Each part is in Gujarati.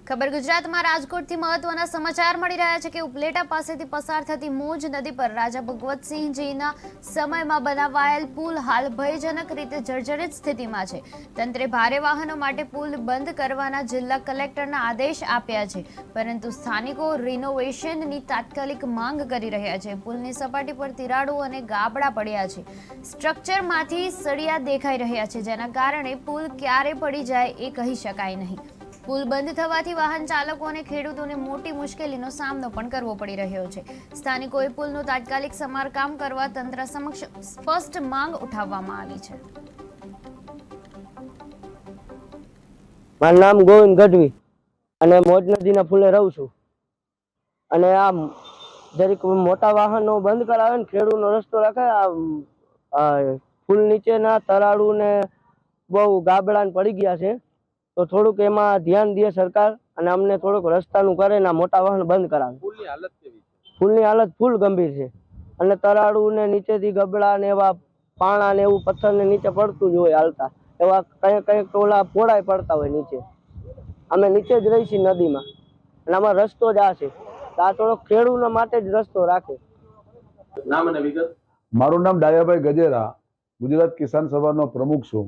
ખબર ગુજરાતમાં રાજકોટથી મહત્વના સમાચાર મળી રહ્યા છે કે ઉપલેટા પાસેથી પસાર થતી મોજ નદી પર રાજા ભગવતસિંહજીના સમયમાં બનાવાયેલ પુલ હાલ ભયજનક રીતે જર્જરિત સ્થિતિમાં છે। તંત્રે ભારે વાહનો માટે પુલ બંધ કરવાના જિલ્લા કલેક્ટરના આદેશ આપ્યા છે, પરંતુ સ્થાનિકો રિનોવેશનની તાત્કાલિક માંગ કરી રહ્યા છે। પુલની સપાટી પર તિરાડો અને ગાબડા પડ્યા છે, સ્ટ્રક્ચરમાંથી સળિયા દેખાઈ રહ્યા છે, જેના કારણે પુલ ક્યારે પડી જાય એ કહી શકાય નહીં। પુલ બંધ થવાથી વાહન ચાલકો અને ખેડૂતોને મોટી મુશ્કેલીનો સામનો પણ કરવો પડી રહ્યો છે। સ્થાનિકોએ પુલનું તાત્કાલિક સમારકામ કરવા તંત્ર સમક્ષ સ્પષ્ટ માંગ ઉઠાવવામાં આવી છે। મારું નામ ગોવિંદ ગઢવી અને મોજ નદીના ફૂલે રહું છું। અને આ જરીક મોટા વાહનો બંધ કરાવે ને ખેડૂતનો રસ્તો રાખે, આ પુલ નીચેના તરાડું ને બહુ ગાબડા પડી ગયા છે, તો થોડુંક એમાં ધ્યાન દે સરકાર અને અમને થોડુંક રસ્તાનું કરે ને મોટા વાહન બંધ કરાવે। પુલની હાલત કેવી છે? પુલની હાલત ફૂલ ગંભીર છે અને તરાડું ને નીચેથી ગબડા ને એવા પાણા ને એવું પથ્થર ને નીચે પડતું જ હોય હાલતા, એવા કઈક ઓલા પોળાય પડતા હોય નીચે। અમે નીચે જ રહી છીએ નદીમાં અને આમાં રસ્તો જ આ છે, તો આ થોડોક ખેડૂતો માટે જ રસ્તો રાખે। નામ અને વિગત? મારું નામ ડાયાભાઈ ગજેરા, ગુજરાત કિસાન સભાનો પ્રમુખ છું।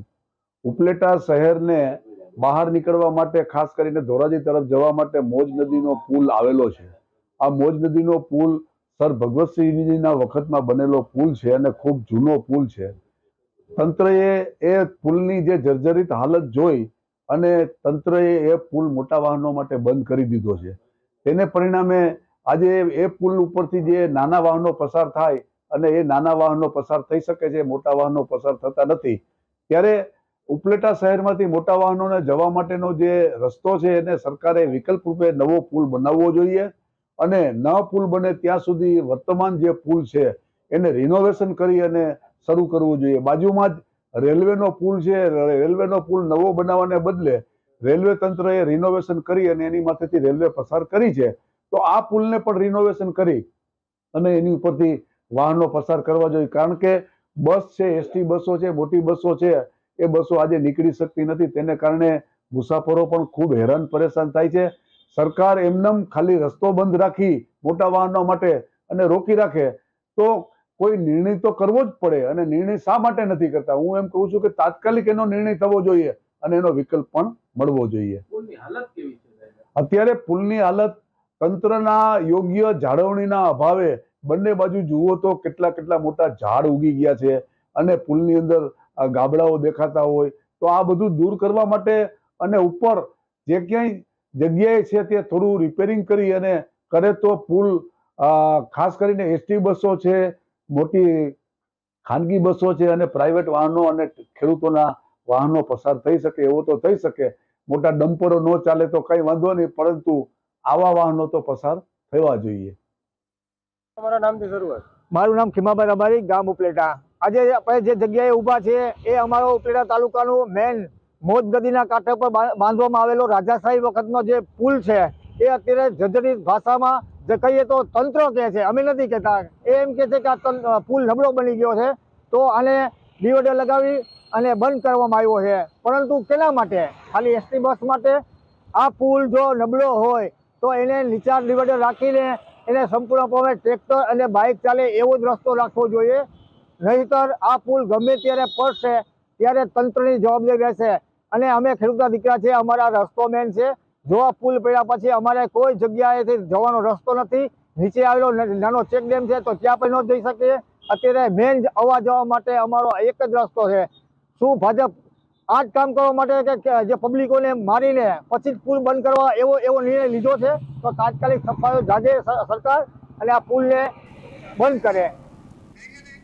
ઉપલેટા શહેરને બહાર નીકળવા માટે, ખાસ કરીને ધોરાજી તરફ જવા માટે મોજ નદીનો પુલ આવેલો છે। આ મોજ નદીનો પુલ સર ભગવતસિંહજીના વખતમાં બનેલો પુલ છે અને ખૂબ જૂનો પુલ છે। તંત્રએ એ પુલની જે જર્જરિત હાલત જોઈ અને તંત્રએ એ પુલ મોટા વાહનો માટે બંધ કરી દીધો છે। તેને પરિણામે આજે એ પુલ ઉપરથી જે નાના વાહનો પસાર થાય અને એ નાના વાહનો પસાર થઈ શકે છે, મોટા વાહનો પસાર થતા નથી। ત્યારે ઉપલેટા શહેરમાંથી મોટા વાહનોને જવા માટેનો જે રસ્તો છે એને સરકારે વિકલ્પ રૂપે નવો પુલ બનાવવો જોઈએ અને ન પુલ બને ત્યાં સુધી વર્તમાન જે પુલ છે એને રિનોવેશન કરી અને શરૂ કરવું જોઈએ। બાજુમાં જ રેલવેનો પુલ છે, રેલવેનો પુલ નવો બનાવવાને બદલે રેલવે તંત્રએ રિનોવેશન કરી અને એની માથેથી રેલવે પસાર કરી છે, તો આ પુલને પણ રિનોવેશન કરી અને એની ઉપરથી વાહનો પસાર કરવા જોઈએ। કારણ કે બસ છે, એસટી બસો છે, મોટી બસો છે, એ બસો આજે નીકળી શકતી નથી, તેને કારણે મુસાફરો પણ ખૂબ હેરાન પરેશાન થાય છે। સરકાર એમનેમ ખાલી રસ્તો બંધ રાખી મોટા વાહનો માટે અને રોકી રાખે તો કોઈ નિર્ણય તો કરવો જ પડે, અને નિર્ણય શા માટે નથી કરતા? હું એમ કહું છું કે તાત્કાલિક એનો નિર્ણય થવો જોઈએ અને એનો વિકલ્પ પણ મળવો જોઈએ। પુલની હાલત કેવી છે? અત્યારે પુલની હાલત તંત્રના યોગ્ય જાળવણીના અભાવે બંને બાજુ જુઓ તો કેટલા મોટા ઝાડ ઉગી ગયા છે અને પુલની અંદર ગાબડાઓ દેખાતા હોય, તો આ બધું દૂર કરવા માટે અને ઉપર જે ક્યાંય જગ્યાએ છે તે થોડું રિપેરિંગ કરી અને કરે તો પુલ, ખાસ કરીને એસટી બસો છે, મોટી ખાનગી બસો છે અને પ્રાઇવેટ વાહનો અને ખેડૂતોના વાહનો પસાર થઈ શકે એવો તો થઈ શકે। મોટા ડમ્પરો ન ચાલે તો કઈ વાંધો નહીં, પરંતુ આવા વાહનો તો પસાર થવા જોઈએ। તમારા નામથી શરૂઆત? મારું નામ ખીમાભાઈ રબારી, ગામ ઉપલેટા। આજે આપણે જે જગ્યાએ ઊભા છે એ અમારો ઉપલેટા તાલુકાનું મેન મોજ નદીના કાંઠે પર બાંધવામાં આવેલો રાજાશાહી વખતનો જે પુલ છે એ અત્યારે જર્જરિત ભાષામાં જે કહીએ તો તંત્ર કહે છે, અમે નથી કહેતા, એ એમ કહે છે કે આ પુલ નબળો બની ગયો છે, તો આને ડિવાઈડર લગાવી અને બંધ કરવામાં આવ્યો છે। પરંતુ કેના માટે? ખાલી એસટી બસ માટે? આ પુલ જો નબળો હોય તો એને નીચા ડિવાઈડર રાખીને એને સંપૂર્ણપણે ટ્રેક્ટર અને બાઇક ચાલે એવો જ રસ્તો રાખવો જોઈએ, નહીંતર આ પુલ ગમે ત્યારે પડશે ત્યારે તંત્રની જવાબદારી રહેશે। અને અમે ખેડૂતના દીકરા છે, અમારા રસ્તો મેન છે, જો આ પુલ પડ્યા પછી અમારે કોઈ જગ્યાએથી જવાનો રસ્તો નથી। નીચે આવેલો નાનો ચેકડેમ છે તો ત્યાં પણ ન જઈ શકીએ। અત્યારે મેન આવવા જવા માટે અમારો એક જ રસ્તો છે। શું ભાજપ આ જ કામ કરવા માટે કે જે પબ્લિકોને મારીને પછી જ પુલ બંધ કરવા એવો નિર્ણય લીધો છે? તો તાત્કાલિક સફાયો જાગે સરકાર અને આ પુલને બંધ કરે।